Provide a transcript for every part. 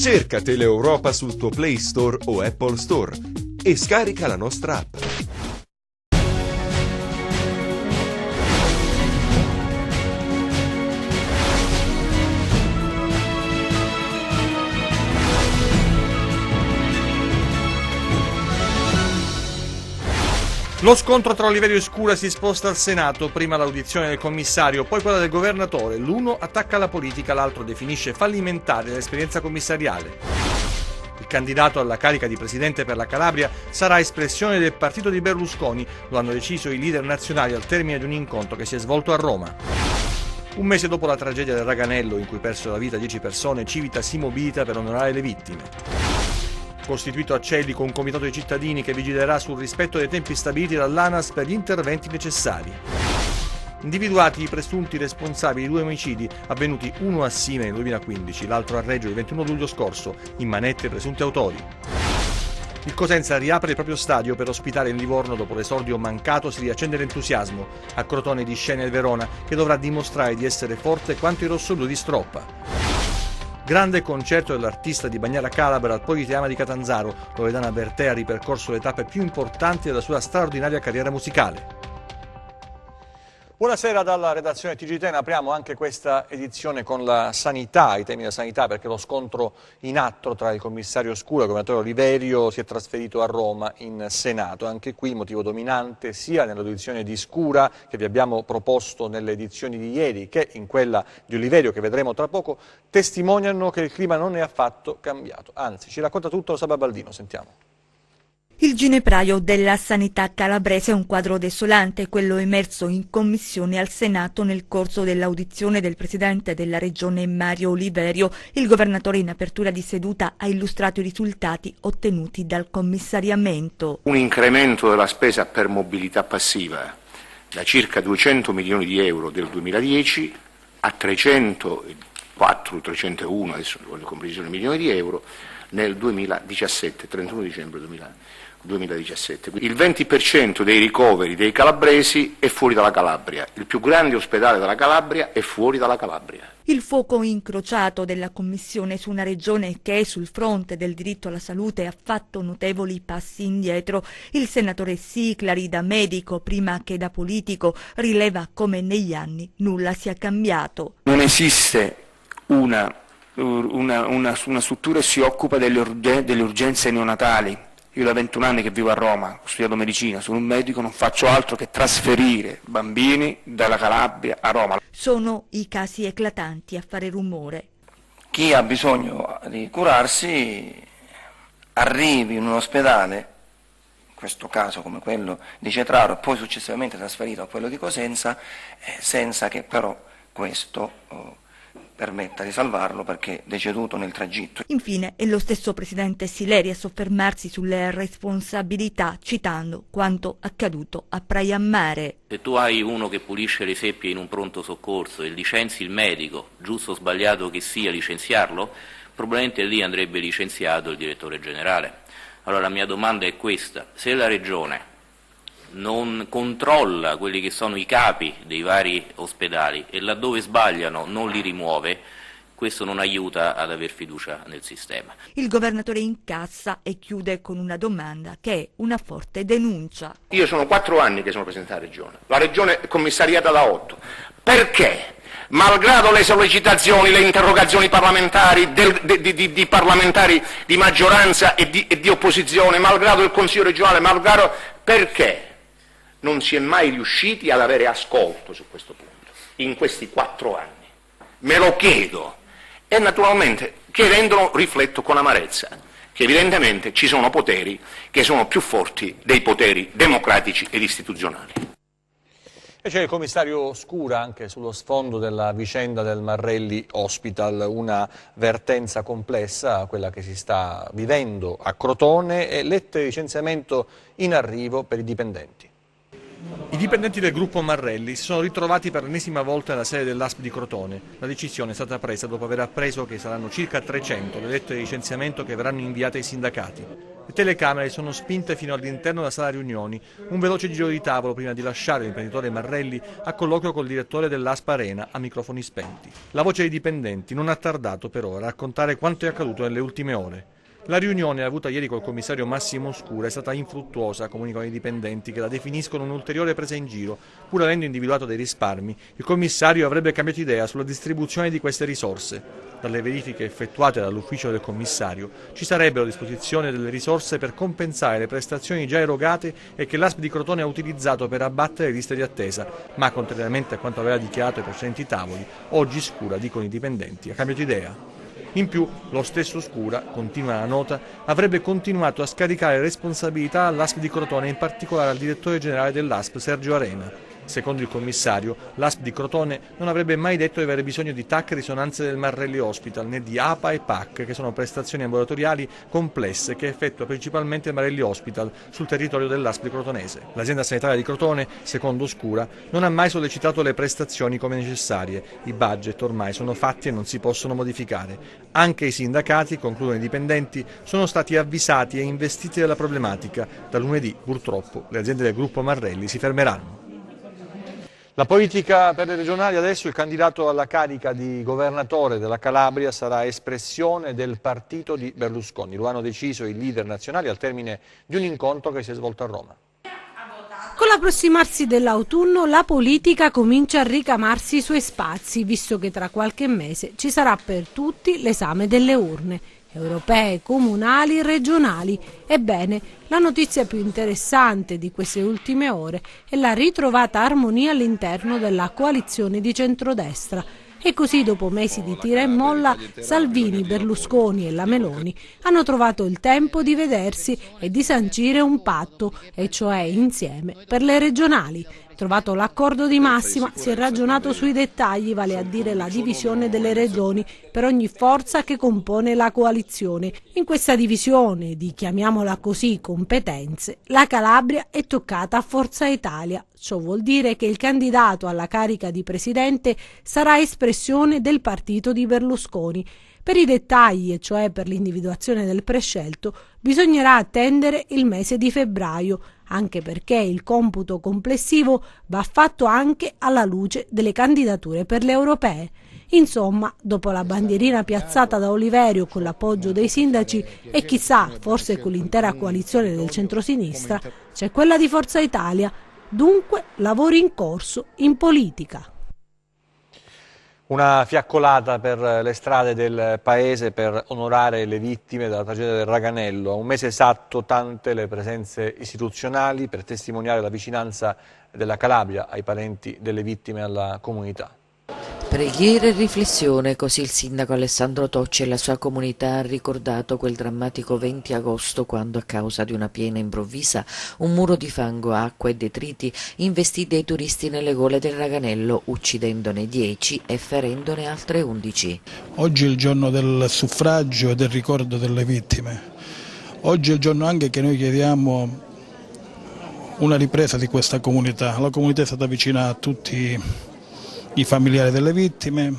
Cerca Teleeuropa sul tuo Play Store o Apple Store e scarica la nostra app. Lo scontro tra Oliverio e Scura si sposta al Senato, prima l'audizione del commissario, poi quella del governatore. L'uno attacca la politica, l'altro definisce fallimentare l'esperienza commissariale. Il candidato alla carica di presidente per la Calabria sarà espressione del partito di Berlusconi, lo hanno deciso i leader nazionali al termine di un incontro che si è svolto a Roma. Un mese dopo la tragedia del Raganello, in cui persero la vita 10 persone, Civitas si mobilita per onorare le vittime. Costituito a Cellico un comitato di cittadini che vigilerà sul rispetto dei tempi stabiliti dall'ANAS per gli interventi necessari. Individuati i presunti responsabili di 2 omicidi avvenuti, uno a Sime nel 2015, l'altro a Reggio il 21 luglio scorso, in manette i presunti autori. Il Cosenza riapre il proprio stadio per ospitare il Livorno. Dopo l'esordio mancato si riaccende l'entusiasmo. A Crotone di scena il Verona, che dovrà dimostrare di essere forte quanto i rossoblu di Stroppa. Grande concerto dell'artista di Bagnara Calabra al Politeama di Catanzaro. Loredana Bertè ha ripercorso le tappe più importanti della sua straordinaria carriera musicale. Buonasera dalla redazione TG10, apriamo anche questa edizione con la sanità, i temi della sanità, perché lo scontro in atto tra il commissario Scura e il governatore Oliverio si è trasferito a Roma in Senato. Anche qui motivo dominante sia nell'audizione di Scura, che vi abbiamo proposto nelle edizioni di ieri, che in quella di Oliverio, che vedremo tra poco, testimoniano che il clima non è affatto cambiato. Anzi, ci racconta tutto Saba Baldino, sentiamo. Il ginepraio della sanità calabrese è un quadro desolante, quello emerso in commissione al Senato nel corso dell'audizione del presidente della regione Mario Oliverio. Il governatore in apertura di seduta ha illustrato i risultati ottenuti dal commissariamento. Un incremento della spesa per mobilità passiva da circa 200 milioni di euro del 2010 a 301, adesso voglio con precisione, milioni di euro nel 2017, 31 dicembre 2017. Il 20% dei ricoveri dei calabresi è fuori dalla Calabria, il più grande ospedale della Calabria è fuori dalla Calabria. Il fuoco incrociato della Commissione su una regione che sul fronte del diritto alla salute ha fatto notevoli passi indietro. Il senatore Siclari, da medico prima che da politico, rileva come negli anni nulla sia cambiato. Non esiste una struttura che si occupa delle urgenze neonatali. Io da 21 anni che vivo a Roma, ho studiato medicina, sono un medico, non faccio altro che trasferire bambini dalla Calabria a Roma. Sono i casi eclatanti a fare rumore. Chi ha bisogno di curarsi arrivi in un ospedale, in questo caso come quello di Cetraro, e poi successivamente trasferito a quello di Cosenza, senza che però questo permetta di salvarlo perché deceduto nel tragitto. Infine è lo stesso presidente Sileri a soffermarsi sulle responsabilità, citando quanto accaduto a Praia Mare. Se tu hai uno che pulisce le seppie in un pronto soccorso e licenzi il medico, giusto o sbagliato che sia licenziarlo, probabilmente lì andrebbe licenziato il direttore generale. Allora la mia domanda è questa: se la Regione non controlla quelli che sono i capi dei vari ospedali e laddove sbagliano non li rimuove, questo non aiuta ad aver fiducia nel sistema. Il governatore incassa e chiude con una domanda che è una forte denuncia. Io sono 4 anni che sono presidente della Regione, la Regione è commissariata da 8. Perché? Malgrado le sollecitazioni, le interrogazioni parlamentari di parlamentari di maggioranza e di opposizione, malgrado il Consiglio regionale, perché non si è mai riusciti ad avere ascolto su questo punto in questi 4 anni? Me lo chiedo e naturalmente chiedendolo rifletto con amarezza che evidentemente ci sono poteri che sono più forti dei poteri democratici ed istituzionali. E c'è il commissario Scura anche sullo sfondo della vicenda del Marrelli Hospital, una vertenza complessa, quella che si sta vivendo a Crotone, e lettere di licenziamento in arrivo per i dipendenti. I dipendenti del gruppo Marrelli si sono ritrovati per l'ennesima volta nella sede dell'ASP di Crotone. La decisione è stata presa dopo aver appreso che saranno circa 300 le lettere di licenziamento che verranno inviate ai sindacati. Le telecamere sono spinte fino all'interno della sala riunioni, un veloce giro di tavolo prima di lasciare l'imprenditore Marrelli a colloquio col direttore dell'ASP Arena a microfoni spenti. La voce dei dipendenti non ha tardato però a raccontare quanto è accaduto nelle ultime ore. La riunione avuta ieri col commissario Massimo Scura è stata infruttuosa, comunicano i dipendenti che la definiscono un'ulteriore presa in giro. Pur avendo individuato dei risparmi, il commissario avrebbe cambiato idea sulla distribuzione di queste risorse. Dalle verifiche effettuate dall'ufficio del commissario ci sarebbero a disposizione delle risorse per compensare le prestazioni già erogate e che l'ASP di Crotone ha utilizzato per abbattere le liste di attesa, ma contrariamente a quanto aveva dichiarato ai precedenti tavoli, oggi Scura, dicono i dipendenti, ha cambiato idea. In più, lo stesso Scura, continua la nota, avrebbe continuato a scaricare responsabilità all'ASP di Crotone e in particolare al direttore generale dell'ASP, Sergio Arena. Secondo il commissario, l'ASP di Crotone non avrebbe mai detto di avere bisogno di TAC e risonanze del Marrelli Hospital, né di APA e PAC, che sono prestazioni ambulatoriali complesse che effettua principalmente il Marrelli Hospital sul territorio dell'ASP di Crotonese. L'azienda sanitaria di Crotone, secondo Scura, non ha mai sollecitato le prestazioni come necessarie. I budget ormai sono fatti e non si possono modificare. Anche i sindacati, concludono i dipendenti, sono stati avvisati e investiti della problematica. Da lunedì, purtroppo, le aziende del gruppo Marrelli si fermeranno. La politica per le regionali adesso, il candidato alla carica di governatore della Calabria sarà espressione del partito di Berlusconi. Lo hanno deciso i leader nazionali al termine di un incontro che si è svolto a Roma. Con l'approssimarsi dell'autunno la politica comincia a ricamarsi i suoi spazi, visto che tra qualche mese ci sarà per tutti l'esame delle urne. Europee, comunali, regionali. Ebbene, la notizia più interessante di queste ultime ore è la ritrovata armonia all'interno della coalizione di centrodestra. E così, dopo mesi di tira e molla, Salvini, Berlusconi e la Meloni hanno trovato il tempo di vedersi e di sancire un patto, e cioè insieme per le regionali. Trovato l'accordo di massima, si è ragionato sui dettagli, vale a dire la divisione delle regioni per ogni forza che compone la coalizione. In questa divisione di, chiamiamola così, competenze, la Calabria è toccata a Forza Italia. Ciò vuol dire che il candidato alla carica di presidente sarà espressione del partito di Berlusconi. Per i dettagli, e cioè per l'individuazione del prescelto, bisognerà attendere il mese di febbraio, anche perché il computo complessivo va fatto anche alla luce delle candidature per le europee. Insomma, dopo la bandierina piazzata da Oliverio con l'appoggio dei sindaci e chissà, forse con l'intera coalizione del centrosinistra, c'è quella di Forza Italia. Dunque, lavori in corso in politica. Una fiaccolata per le strade del paese per onorare le vittime della tragedia del Raganello. A un mese esatto tante le presenze istituzionali per testimoniare la vicinanza della Calabria ai parenti delle vittime e alla comunità. Preghiera e riflessione, così il sindaco Alessandro Tocci e la sua comunità ha ricordato quel drammatico 20 agosto quando, a causa di una piena improvvisa, un muro di fango, acqua e detriti investì dei turisti nelle gole del Raganello, uccidendone 10 e ferendone altre 11. Oggi è il giorno del suffragio e del ricordo delle vittime. Oggi è il giorno anche che noi chiediamo una ripresa di questa comunità. La comunità è stata vicina a tutti i familiari delle vittime.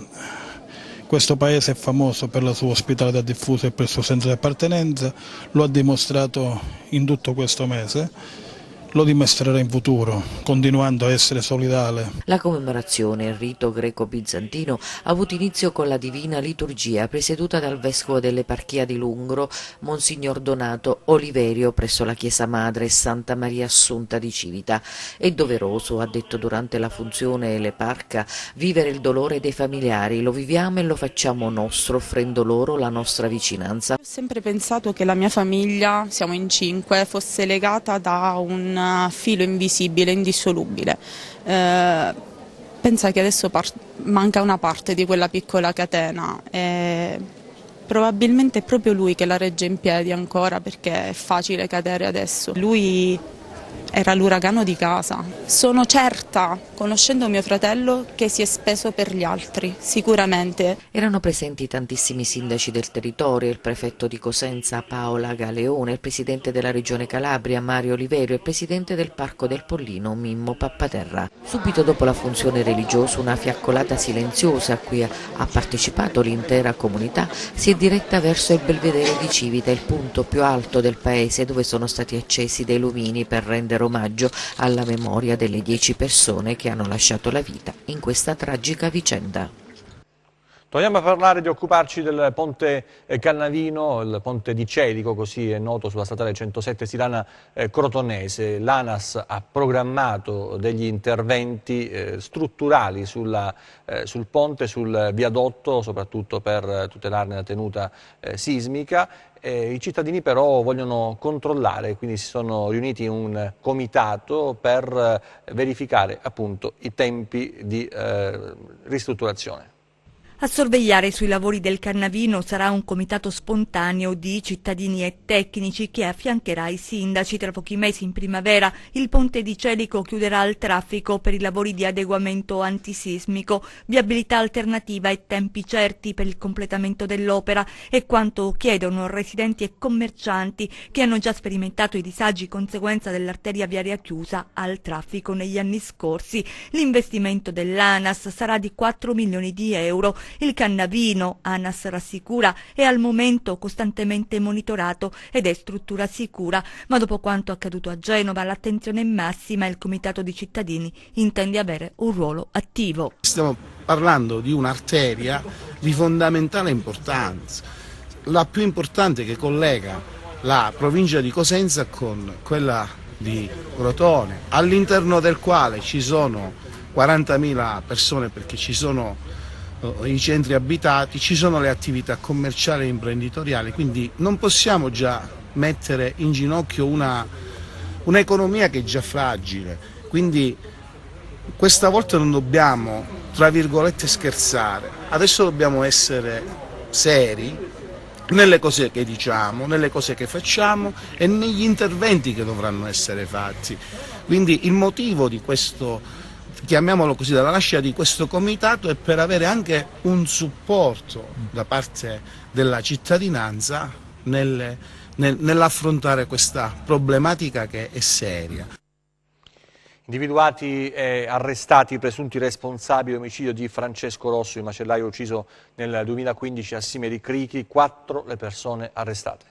Questo paese è famoso per la sua ospitalità diffusa e per il suo senso di appartenenza, lo ha dimostrato in tutto questo mese, lo dimostrerà in futuro, continuando a essere solidale. La commemorazione, il rito greco-bizantino, ha avuto inizio con la divina liturgia presieduta dal vescovo dell'eparchia di Lungro, Monsignor Donato Oliverio, presso la chiesa madre Santa Maria Assunta di Civita. È doveroso, ha detto durante la funzione l'eparca, vivere il dolore dei familiari, lo viviamo e lo facciamo nostro, offrendo loro la nostra vicinanza. Ho sempre pensato che la mia famiglia, siamo in 5, fosse legata da un filo invisibile, indissolubile. Pensa che adesso manca una parte di quella piccola catena e probabilmente è proprio lui che la regge in piedi ancora, perché è facile cadere adesso. Lui era l'uragano di casa. Sono certa, conoscendo mio fratello, che si è speso per gli altri, sicuramente. Erano presenti tantissimi sindaci del territorio, il prefetto di Cosenza Paola Galeone, il presidente della regione Calabria Mario Oliverio e il presidente del Parco del Pollino Mimmo Pappaterra. Subito dopo la funzione religiosa una fiaccolata silenziosa a cui ha partecipato l'intera comunità si è diretta verso il Belvedere di Civita, il punto più alto del paese dove sono stati accesi dei lumini per rendere omaggio alla memoria delle 10 persone che hanno lasciato la vita in questa tragica vicenda. Torniamo a parlare di occuparci del ponte Cannavino, il ponte di Celico, così è noto, sulla statale 107 Sirana-Crotonese. L'ANAS ha programmato degli interventi strutturali sul ponte, sul viadotto, soprattutto per tutelarne la tenuta sismica. I cittadini però vogliono controllare, quindi si sono riuniti in un comitato per verificare appunto i tempi di ristrutturazione. A sorvegliare sui lavori del Cannavino sarà un comitato spontaneo di cittadini e tecnici che affiancherà i sindaci. Tra pochi mesi, in primavera, il ponte di Celico chiuderà al traffico per i lavori di adeguamento antisismico. Viabilità alternativa e tempi certi per il completamento dell'opera è quanto chiedono residenti e commercianti che hanno già sperimentato i disagi conseguenza dell'arteria viaria chiusa al traffico negli anni scorsi. L'investimento dell'ANAS sarà di 4 milioni di euro. Il Cannavino, ANAS rassicura, è al momento costantemente monitorato ed è struttura sicura, ma dopo quanto accaduto a Genova l'attenzione è massima e il comitato di cittadini intende avere un ruolo attivo. Stiamo parlando di un'arteria di fondamentale importanza, la più importante che collega la provincia di Cosenza con quella di Crotone, all'interno del quale ci sono 40.000 persone perché ci sono i centri abitati, ci sono le attività commerciali e imprenditoriali, quindi non possiamo già mettere in ginocchio un'economia che è già fragile, quindi questa volta non dobbiamo, tra virgolette, scherzare, adesso dobbiamo essere seri nelle cose che diciamo, nelle cose che facciamo e negli interventi che dovranno essere fatti. Quindi il motivo di questo, chiamiamolo così, dalla nascita di questo comitato è per avere anche un supporto da parte della cittadinanza nell'affrontare questa problematica che è seria. Individuati e arrestati i presunti responsabili dell'omicidio di Francesco Rosso, il macellaio ucciso nel 2015 a Simeri Crichi, 4 le persone arrestate.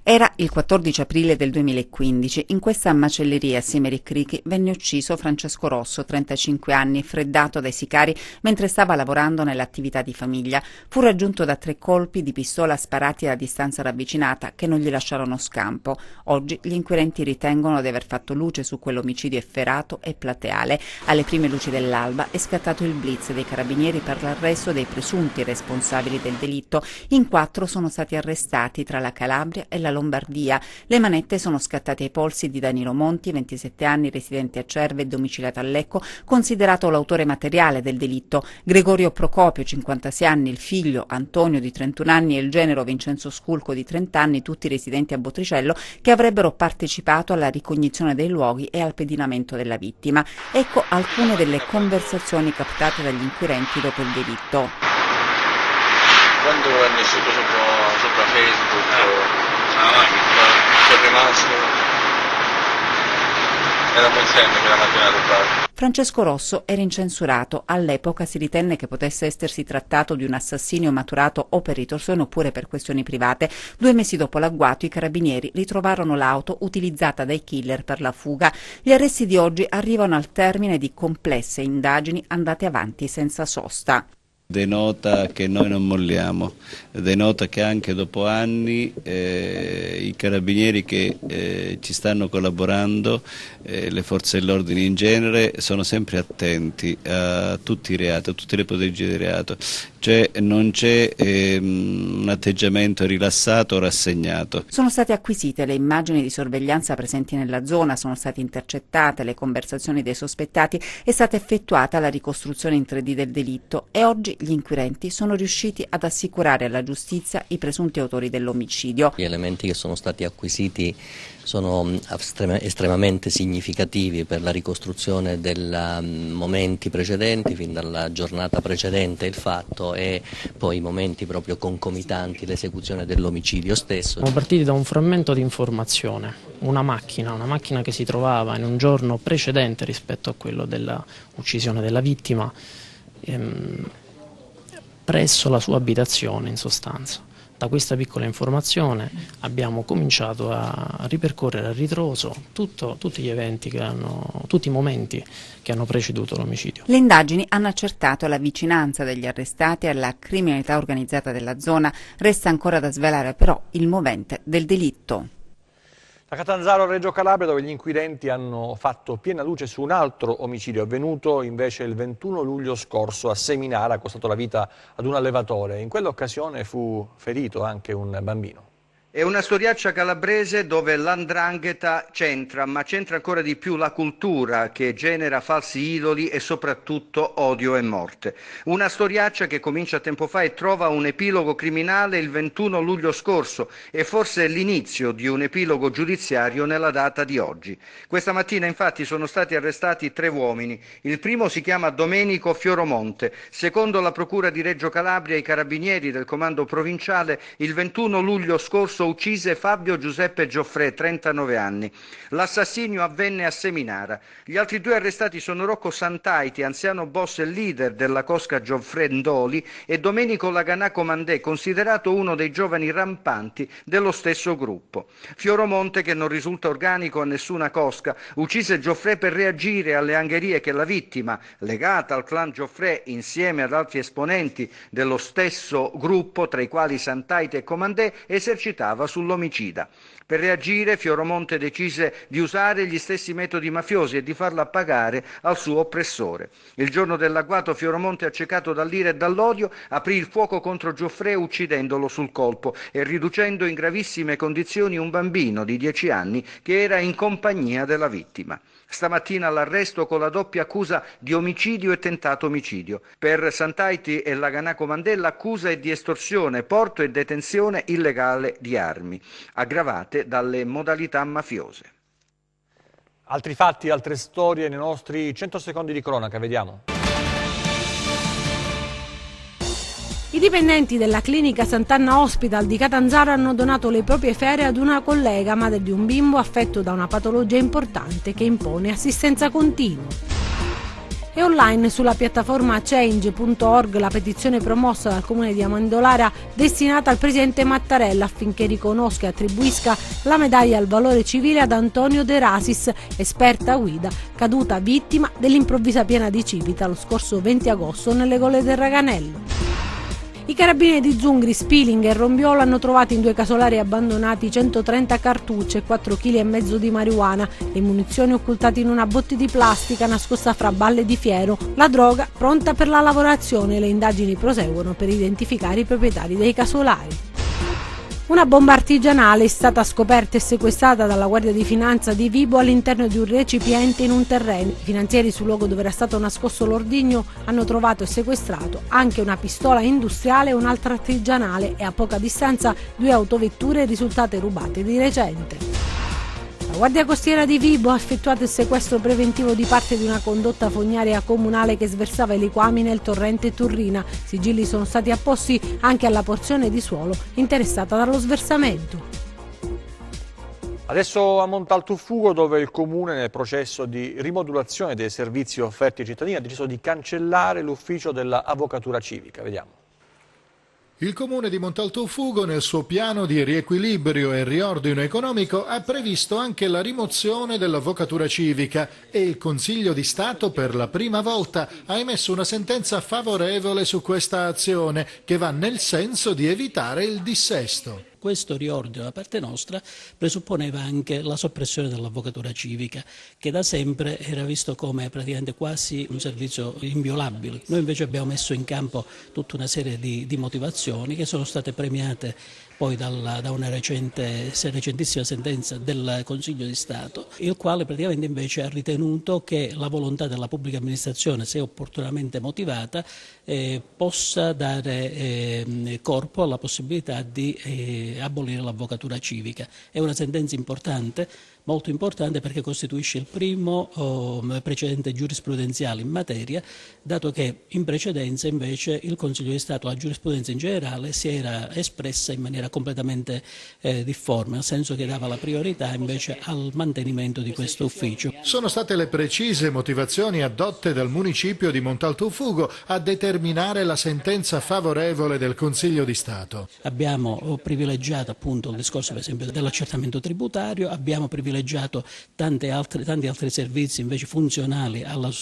Era il 14 aprile del 2015. In questa macelleria a Simeri Crichi venne ucciso Francesco Rosso, 35 anni, freddato dai sicari mentre stava lavorando nell'attività di famiglia. Fu raggiunto da 3 colpi di pistola sparati a distanza ravvicinata che non gli lasciarono scampo. Oggi gli inquirenti ritengono di aver fatto luce su quell'omicidio efferato e plateale. Alle prime luci dell'alba è scattato il blitz dei carabinieri per l'arresto dei presunti responsabili del delitto. In 4 sono stati arrestati tra la Calabria e la Lombardia. Le manette sono scattate ai polsi di Danilo Monti, 27 anni, residente a Cerve e domiciliato a Lecco, considerato l'autore materiale del delitto. Gregorio Procopio, 56 anni, il figlio Antonio di 31 anni e il genero Vincenzo Sculco di 30 anni, tutti residenti a Bottricello, che avrebbero partecipato alla ricognizione dei luoghi e al pedinamento della vittima. Ecco alcune delle conversazioni captate dagli inquirenti dopo il delitto. Quando è uscito sopra Facebook, c'è rimasto, era consente che la mattina rubata. Francesco Rosso era incensurato. All'epoca si ritenne che potesse essersi trattato di un assassinio maturato o per ritorsione oppure per questioni private. 2 mesi dopo l'agguato i carabinieri ritrovarono l'auto utilizzata dai killer per la fuga. Gli arresti di oggi arrivano al termine di complesse indagini andate avanti senza sosta. Denota che noi non molliamo, denota che anche dopo anni i carabinieri che ci stanno collaborando, le forze dell'ordine in genere, sono sempre attenti a tutti i reati, a tutte le tipologie di reato. cioè non c'è un atteggiamento rilassato o rassegnato. Sono state acquisite le immagini di sorveglianza presenti nella zona, sono state intercettate le conversazioni dei sospettati, è stata effettuata la ricostruzione in 3D del delitto e oggi gli inquirenti sono riusciti ad assicurare alla giustizia i presunti autori dell'omicidio. Gli elementi che sono stati acquisiti sono estremamente significativi per la ricostruzione dei momenti precedenti, fin dalla giornata precedente il fatto e poi i momenti proprio concomitanti l'esecuzione dell'omicidio stesso. Siamo partiti da un frammento di informazione, una macchina che si trovava in un giorno precedente rispetto a quello dell'uccisione della vittima, presso la sua abitazione in sostanza. Da questa piccola informazione abbiamo cominciato a ripercorrere a ritroso tutti gli eventi tutti i momenti che hanno preceduto l'omicidio. Le indagini hanno accertato la vicinanza degli arrestati alla criminalità organizzata della zona. Resta ancora da svelare però il movente del delitto. Da Catanzaro a Reggio Calabria, dove gli inquirenti hanno fatto piena luce su un altro omicidio avvenuto invece il 21 luglio scorso a Seminara, ha costato la vita ad un allevatore. In quell'occasione fu ferito anche un bambino. È una storiaccia calabrese dove l''ndrangheta c'entra, ma c'entra ancora di più la cultura che genera falsi idoli e soprattutto odio e morte. Una storiaccia che comincia tempo fa e trova un epilogo criminale il 21 luglio scorso e forse l'inizio di un epilogo giudiziario nella data di oggi. Questa mattina infatti sono stati arrestati 3 uomini. Il primo si chiama Domenico Fioromonte. Secondo la procura di Reggio Calabria, i carabinieri del comando provinciale il 21 luglio scorso uccise Fabio Giuseppe Gioffrè, 39 anni. L'assassinio avvenne a Seminara. Gli altri 2 arrestati sono Rocco Santaiti, anziano boss e leader della cosca Gioffrè Ndoli, e Domenico Laganà Comandè, considerato uno dei giovani rampanti dello stesso gruppo. Fioromonte, che non risulta organico a nessuna cosca, uccise Gioffrè per reagire alle angherie che la vittima, legata al clan Gioffrè insieme ad altri esponenti dello stesso gruppo, tra i quali Santaiti e Comandè, esercitava sull'omicida. Per reagire, Fioromonte decise di usare gli stessi metodi mafiosi e di farla pagare al suo oppressore. Il giorno dell'agguato, Fioromonte, accecato dall'ira e dall'odio, aprì il fuoco contro Gioffrè uccidendolo sul colpo e riducendo in gravissime condizioni un bambino di 10 anni che era in compagnia della vittima. Stamattina l'arresto con la doppia accusa di omicidio e tentato omicidio. Per Santaiti e Laganà Comandè l'accusa è di estorsione, porto e detenzione illegale di armi, aggravate dalle modalità mafiose. Altri fatti, altre storie nei nostri 100 secondi di cronaca, vediamo. I dipendenti della clinica Sant'Anna Hospital di Catanzaro hanno donato le proprie ferie ad una collega, madre di un bimbo affetto da una patologia importante che impone assistenza continua. È online sulla piattaforma change.org la petizione promossa dal comune di Amendolara destinata al presidente Mattarella affinché riconosca e attribuisca la medaglia al valore civile ad Antonio De Rasis, esperta guida, caduta vittima dell'improvvisa piena di Civita lo scorso 20 agosto nelle Gole del Raganello. I carabinieri di Zungri, Spiling e Rombiolo hanno trovato in 2 casolari abbandonati 130 cartucce e 4,5 kg di marijuana, le munizioni occultate in una botte di plastica nascosta fra balle di fiero, la droga pronta per la lavorazione. Le indagini proseguono per identificare i proprietari dei casolari. Una bomba artigianale è stata scoperta e sequestrata dalla Guardia di Finanza di Vibo all'interno di un recipiente in un terreno. I finanzieri sul luogo dove era stato nascosto l'ordigno hanno trovato e sequestrato anche una pistola industriale e un'altra artigianale e a poca distanza 2 autovetture risultate rubate di recente. La Guardia Costiera di Vibo ha effettuato il sequestro preventivo di parte di una condotta fognaria comunale che sversava i liquami nel torrente Turrina. Sigilli sono stati apposti anche alla porzione di suolo interessata dallo sversamento. Adesso a Montaltofugo, dove il Comune, nel processo di rimodulazione dei servizi offerti ai cittadini, ha deciso di cancellare l'ufficio dell'avvocatura civica. Vediamo. Il Comune di Montaltofugo, nel suo piano di riequilibrio e riordino economico, ha previsto anche la rimozione dell'avvocatura civica e il Consiglio di Stato per la prima volta ha emesso una sentenza favorevole su questa azione che va nel senso di evitare il dissesto. Questo riordino da parte nostra presupponeva anche la soppressione dell'avvocatura civica, che da sempre era visto come praticamente quasi un servizio inviolabile. Noi invece abbiamo messo in campo tutta una serie di motivazioni che sono state premiate poi da una recentissima sentenza del Consiglio di Stato, il quale praticamente invece ha ritenuto che la volontà della pubblica amministrazione, se opportunamente motivata, possa dare corpo alla possibilità di abolire l'avvocatura civica. È una sentenza importante, molto importante, perché costituisce il primo precedente giurisprudenziale in materia, dato che in precedenza invece il Consiglio di Stato, la giurisprudenza in generale, si era espressa in maniera completamente difforme, nel senso che dava la priorità invece al mantenimento di questo ufficio. Sono state le precise motivazioni addotte dal municipio di Montalto-Fugo a determinare la sentenza favorevole del Consiglio di Stato. Abbiamo privilegiato appunto il discorso per esempio dell'accertamento tributario, abbiamo privilegiato tanti altri servizi invece funzionali al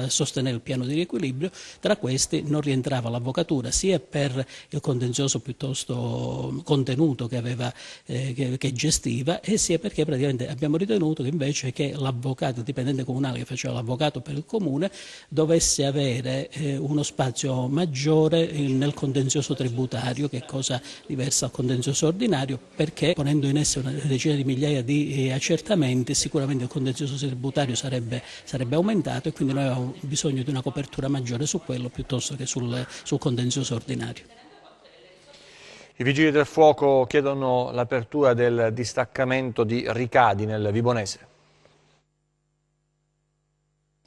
sostenere il piano di riequilibrio. Tra questi non rientrava l'avvocatura, sia per il contenzioso piuttosto contenuto che gestiva, e sia perché praticamente abbiamo ritenuto che invece che l'avvocato, il dipendente comunale che faceva l'avvocato per il comune, dovesse avere uno spazio maggiore nel contenzioso tributario, che è cosa diversa dal contenzioso ordinario, perché ponendo in essere una decina di migliaia di accertamenti sicuramente il contenzioso tributario sarebbe aumentato, e quindi noi avevamo bisogno di una copertura maggiore su quello piuttosto che sul contenzioso ordinario. I Vigili del Fuoco chiedono l'apertura del distaccamento di Ricadi nel Vibonese.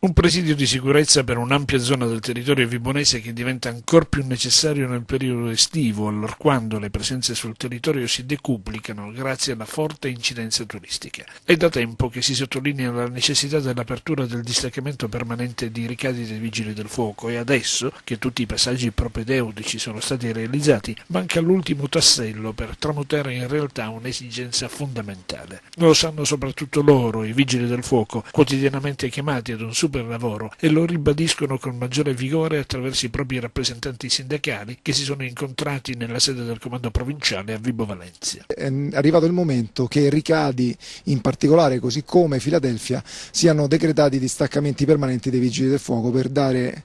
Un presidio di sicurezza per un'ampia zona del territorio vibonese che diventa ancor più necessario nel periodo estivo, allorquando le presenze sul territorio si decuplicano grazie alla forte incidenza turistica. È da tempo che si sottolinea la necessità dell'apertura del distaccamento permanente di Ricadi dei Vigili del Fuoco, e adesso, che tutti i passaggi propedeutici sono stati realizzati, manca l'ultimo tassello per tramutare in realtà un'esigenza fondamentale. Lo sanno soprattutto loro, i Vigili del Fuoco, quotidianamente chiamati ad un super lavoro, e lo ribadiscono con maggiore vigore attraverso i propri rappresentanti sindacali che si sono incontrati nella sede del comando provinciale a Vibo Valentia. È arrivato il momento che Ricadi in particolare, così come Filadelfia, siano decretati distaccamenti permanenti dei Vigili del Fuoco per dare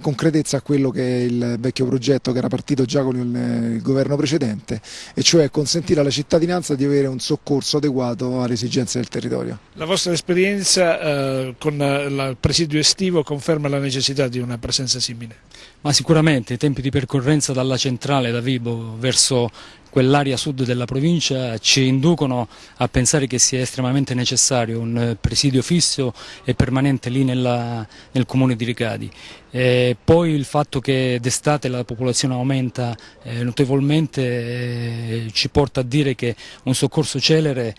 concretezza a quello che è il vecchio progetto che era partito già con il governo precedente, e cioè consentire alla cittadinanza di avere un soccorso adeguato alle esigenze del territorio. La vostra esperienza con il presidio estivo conferma la necessità di una presenza simile? Ma sicuramente i tempi di percorrenza dalla centrale da Vibo verso quell'area sud della provincia ci inducono a pensare che sia estremamente necessario un presidio fisso e permanente lì nel comune di Ricadi. Poi il fatto che d'estate la popolazione aumenta notevolmente ci porta a dire che un soccorso celere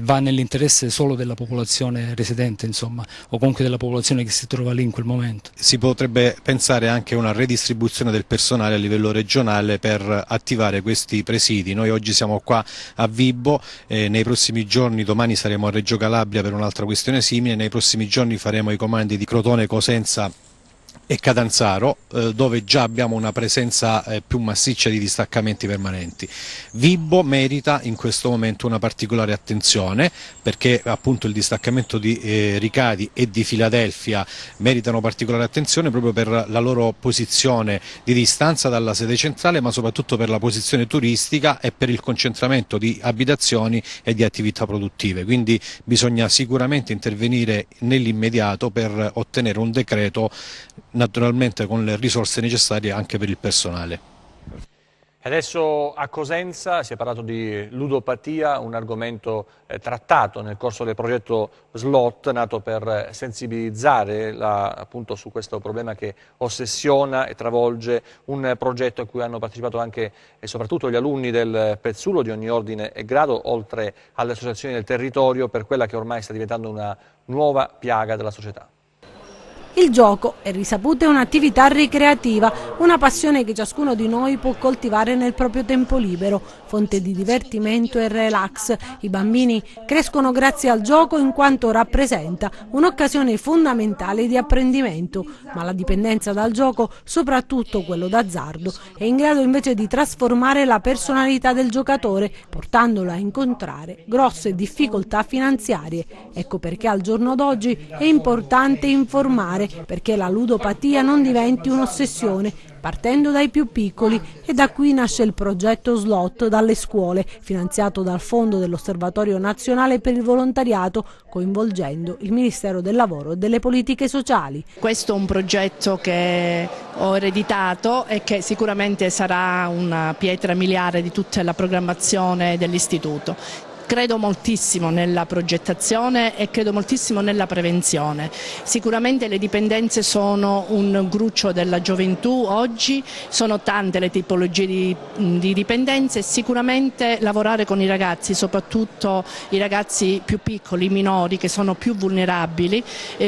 va nell'interesse solo della popolazione residente, insomma, o comunque della popolazione che si trova lì in quel momento. Si potrebbe pensare anche a una redistribuzione del personale a livello regionale per attivare questi presidi. Noi oggi siamo qua a Vibo, nei prossimi giorni, domani saremo a Reggio Calabria per un'altra questione simile, nei prossimi giorni faremo i comandi di Crotone, Cosenza e Catanzaro, dove già abbiamo una presenza più massiccia di distaccamenti permanenti. Vibo merita in questo momento una particolare attenzione, perché appunto il distaccamento di Ricadi e di Filadelfia meritano particolare attenzione proprio per la loro posizione di distanza dalla sede centrale, ma soprattutto per la posizione turistica e per il concentramento di abitazioni e di attività produttive. Quindi bisogna sicuramente intervenire nell'immediato per ottenere un decreto, naturalmente con le risorse necessarie anche per il personale. Adesso a Cosenza si è parlato di ludopatia, un argomento trattato nel corso del progetto SLOT, nato per sensibilizzare appunto su questo problema che ossessiona e travolge, un progetto a cui hanno partecipato anche e soprattutto gli alunni del Pezzullo di ogni ordine e grado, oltre alle associazioni del territorio, per quella che ormai sta diventando una nuova piaga della società. Il gioco, è risaputo, è un'attività ricreativa, una passione che ciascuno di noi può coltivare nel proprio tempo libero, fonte di divertimento e relax. I bambini crescono grazie al gioco in quanto rappresenta un'occasione fondamentale di apprendimento, ma la dipendenza dal gioco, soprattutto quello d'azzardo, è in grado invece di trasformare la personalità del giocatore, portandolo a incontrare grosse difficoltà finanziarie. Ecco perché al giorno d'oggi è importante informare perché la ludopatia non diventi un'ossessione, partendo dai più piccoli, e da qui nasce il progetto Slot dalle scuole, finanziato dal Fondo dell'Osservatorio Nazionale per il Volontariato, coinvolgendo il Ministero del Lavoro e delle Politiche Sociali. Questo è un progetto che ho ereditato e che sicuramente sarà una pietra miliare di tutta la programmazione dell'istituto. Credo moltissimo nella progettazione e credo moltissimo nella prevenzione. Sicuramente le dipendenze sono un gruccio della gioventù oggi, sono tante le tipologie di dipendenze e sicuramente lavorare con i ragazzi, soprattutto i ragazzi più piccoli, minori, che sono più vulnerabili,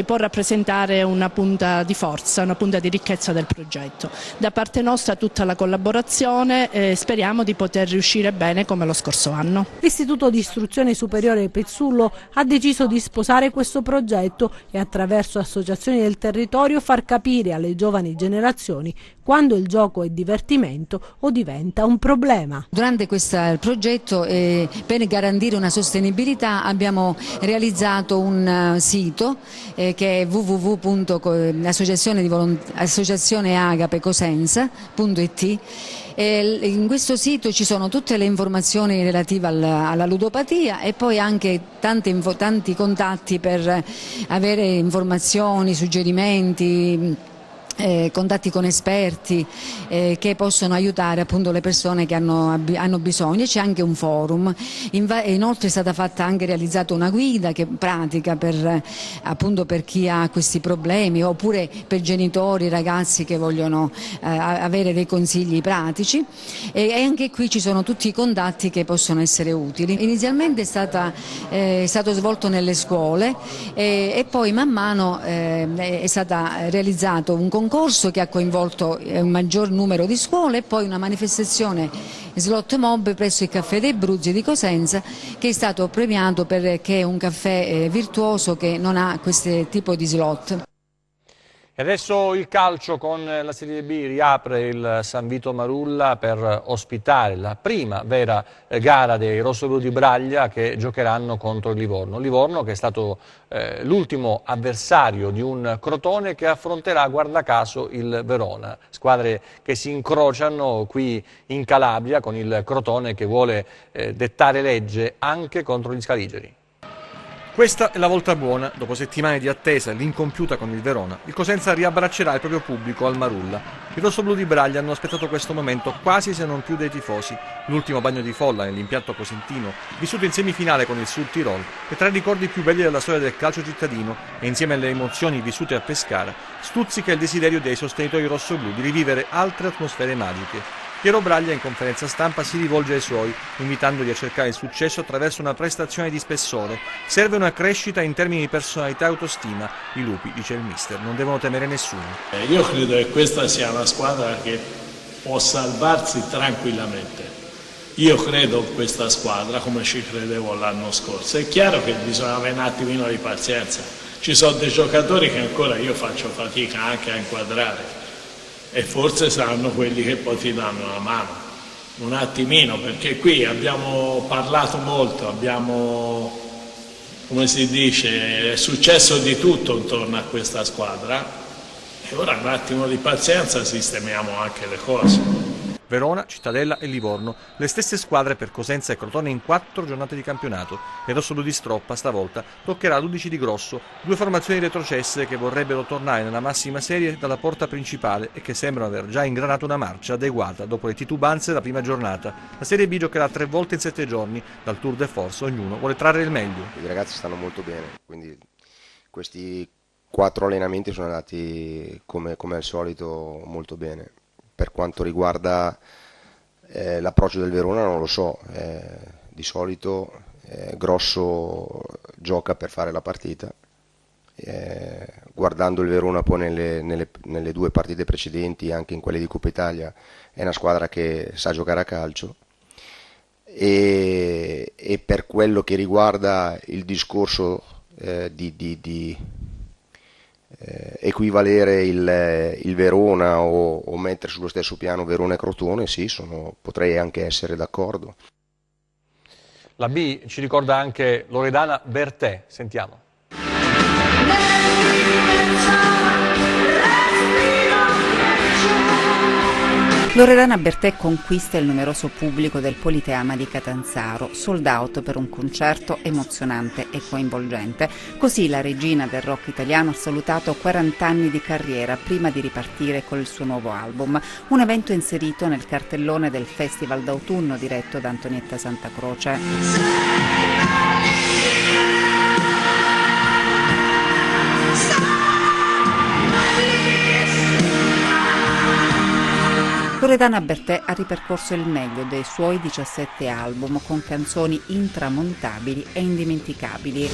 può rappresentare una punta di forza, una punta di ricchezza del progetto. Da parte nostra tutta la collaborazione, speriamo di poter riuscire bene come lo scorso anno. L'Istituto di Istruzione Superiore Pezzullo ha deciso di sposare questo progetto e attraverso associazioni del territorio far capire alle giovani generazioni quando il gioco è divertimento o diventa un problema. Durante questo progetto, per garantire una sostenibilità, abbiamo realizzato un sito che è www.associazioneagapecosenza.it. In questo sito ci sono tutte le informazioni relative alla ludopatia e poi anche tanti contatti per avere informazioni, suggerimenti, contatti con esperti che possono aiutare appunto le persone che hanno bisogno. C'è anche un forum, inoltre è stata realizzata una guida che pratica per chi ha questi problemi oppure per genitori, ragazzi che vogliono avere dei consigli pratici, e anche qui ci sono tutti i contatti che possono essere utili. Inizialmente è stato svolto nelle scuole e poi man mano è stato realizzato un concorso che ha coinvolto un maggior numero di scuole e poi una manifestazione Slot Mob presso il Caffè dei Bruzzi di Cosenza, che è stato premiato perché è un caffè virtuoso che non ha questo tipo di slot. E adesso il calcio con la Serie B. Riapre il San Vito Marulla per ospitare la prima vera gara dei rossoblu di Braglia che giocheranno contro il Livorno. Livorno che è stato l'ultimo avversario di un Crotone che affronterà, guarda caso, il Verona. Squadre che si incrociano qui in Calabria con il Crotone che vuole dettare legge anche contro gli scaligeri. Questa è la volta buona, dopo settimane di attesa e l'incompiuta con il Verona, il Cosenza riabbraccerà il proprio pubblico al Marulla. I rossoblù di Braglia hanno aspettato questo momento quasi se non più dei tifosi. L'ultimo bagno di folla nell'impianto cosentino, vissuto in semifinale con il Sud Tirol, è tra i ricordi più belli della storia del calcio cittadino e insieme alle emozioni vissute a Pescara, stuzzica il desiderio dei sostenitori rossoblù di rivivere altre atmosfere magiche. Piero Braglia in conferenza stampa si rivolge ai suoi, invitandoli a cercare il successo attraverso una prestazione di spessore. Serve una crescita in termini di personalità e autostima. I lupi, dice il mister, non devono temere nessuno. Io credo che questa sia una squadra che può salvarsi tranquillamente. Io credo in questa squadra come ci credevo l'anno scorso. È chiaro che bisogna avere un attimino di pazienza. Ci sono dei giocatori che ancora io faccio fatica anche a inquadrare. E forse saranno quelli che poi ti danno una mano, un attimino, perché qui abbiamo parlato molto, abbiamo, come si dice, è successo di tutto intorno a questa squadra e ora un attimo di pazienza sistemiamo anche le cose. Verona, Cittadella e Livorno, le stesse squadre per Cosenza e Crotone in 4 giornate di campionato. Il rossoblù di Stroppa stavolta toccherà l'11 di Grosso, 2 formazioni retrocesse che vorrebbero tornare nella massima serie dalla porta principale e che sembrano aver già ingranato una marcia adeguata dopo le titubanze della prima giornata. La Serie B giocherà 3 volte in 7 giorni, dal Tour de Force ognuno vuole trarre il meglio. I ragazzi stanno molto bene, quindi questi 4 allenamenti sono andati come al solito molto bene. Per quanto riguarda l'approccio del Verona non lo so, di solito Grosso gioca per fare la partita guardando il Verona poi nelle due partite precedenti, anche in quelle di Coppa Italia, è una squadra che sa giocare a calcio. E per quello che riguarda il discorso di equivalere il Verona o mettere sullo stesso piano Verona e Crotone, sì, potrei anche essere d'accordo. La B ci ricorda anche Loredana Bertè, sentiamo. Loredana Bertè conquista il numeroso pubblico del Politeama di Catanzaro, sold out per un concerto emozionante e coinvolgente. Così la regina del rock italiano ha salutato 40 anni di carriera prima di ripartire con il suo nuovo album, un evento inserito nel cartellone del Festival d'autunno diretto da Antonietta Santacroce. Loredana Bertè ha ripercorso il meglio dei suoi 17 album con canzoni intramontabili e indimenticabili.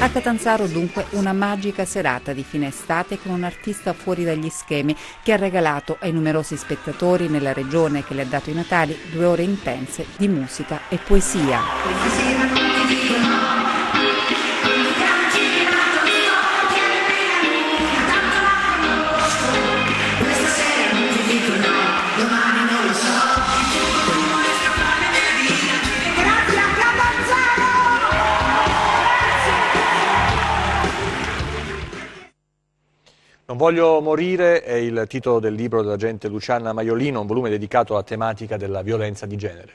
A Catanzaro dunque una magica serata di fine estate con un artista fuori dagli schemi che ha regalato ai numerosi spettatori nella regione che le ha dato i Natali 2 ore intense di musica e poesia. Non voglio morire è il titolo del libro dell'agente Luciana Maiolino, un volume dedicato alla tematica della violenza di genere.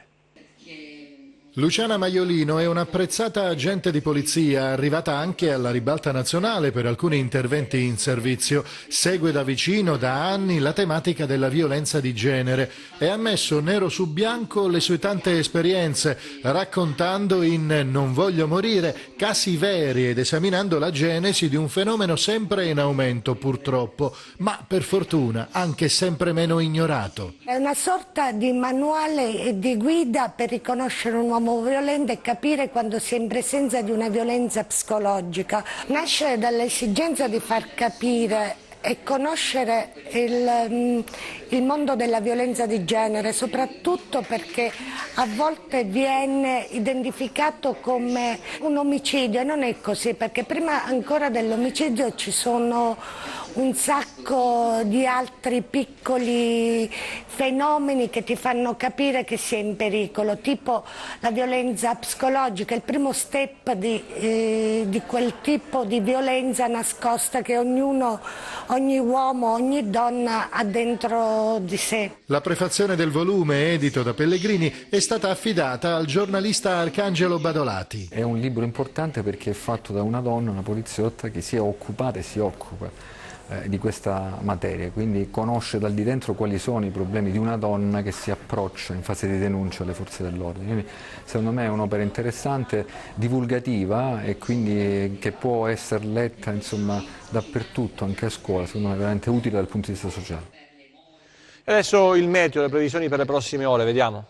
Luciana Maiolino è un'apprezzata agente di polizia, arrivata anche alla ribalta nazionale per alcuni interventi in servizio. Segue da vicino da anni la tematica della violenza di genere e ha messo nero su bianco le sue tante esperienze, raccontando in Non voglio morire casi veri ed esaminando la genesi di un fenomeno sempre in aumento purtroppo, ma per fortuna anche sempre meno ignorato. È una sorta di manuale e di guida per riconoscere un uomo violento e capire quando si è in presenza di una violenza psicologica. Nasce dall'esigenza di far capire e conoscere il mondo della violenza di genere, soprattutto perché a volte viene identificato come un omicidio e non è così, perché prima ancora dell'omicidio ci sono un sacco di altri piccoli fenomeni che ti fanno capire che si è in pericolo, tipo la violenza psicologica, il primo step di quel tipo di violenza nascosta che ogni uomo, ogni donna ha dentro di sé. La prefazione del volume, edito da Pellegrini, è stata affidata al giornalista Arcangelo Badolati. È un libro importante perché è fatto da una donna, una poliziotta che si è occupata e si occupa di questa materia, quindi conosce dal di dentro quali sono i problemi di una donna che si approccia in fase di denuncia alle forze dell'ordine. Quindi secondo me è un'opera interessante, divulgativa e quindi che può essere letta insomma dappertutto, anche a scuola, secondo me è veramente utile dal punto di vista sociale. E adesso il meteo, le previsioni per le prossime ore, vediamo.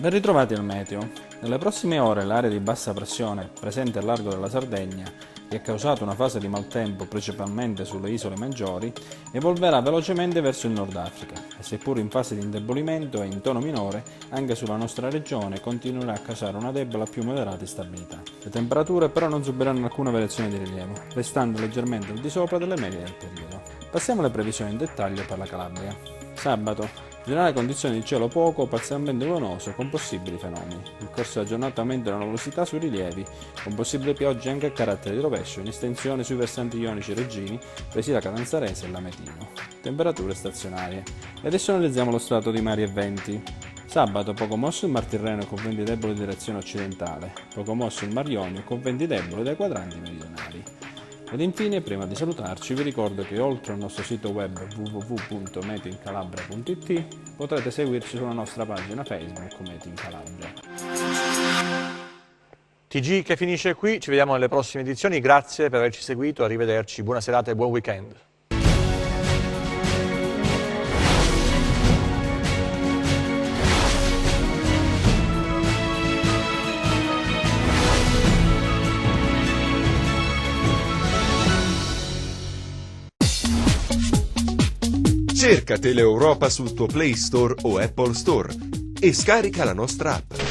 Ben ritrovati al meteo. Nelle prossime ore l'area di bassa pressione presente al largo della Sardegna, che ha causato una fase di maltempo principalmente sulle isole maggiori, evolverà velocemente verso il Nord Africa e seppur in fase di indebolimento e in tono minore, anche sulla nostra regione continuerà a causare una debole a più moderata instabilità. Le temperature però non subiranno alcuna variazione di rilievo, restando leggermente al di sopra delle medie del periodo. Passiamo alle previsioni in dettaglio per la Calabria. Sabato. Generale condizioni di cielo poco o parzialmente nuvoloso con possibili fenomeni. Nel corso della giornata aumenta la nuvolosità sui rilievi, con possibili piogge anche a carattere di rovescio in estensione sui versanti ionici reggini, presi da Catanzarese e Lametino. Temperature stazionarie. E adesso analizziamo lo stato di mari e venti. Sabato poco mosso il Mar Tirreno con venti deboli in direzione occidentale, poco mosso il Mar Ionio con venti deboli dai quadranti meridionali. Ed infine, prima di salutarci, vi ricordo che oltre al nostro sito web www.meteincalabria.it potrete seguirci sulla nostra pagina Facebook Meti in Calabria. TG che finisce qui, ci vediamo nelle prossime edizioni, grazie per averci seguito, arrivederci, buona serata e buon weekend. Cerca Teleeuropa sul tuo Play Store o Apple Store e scarica la nostra app.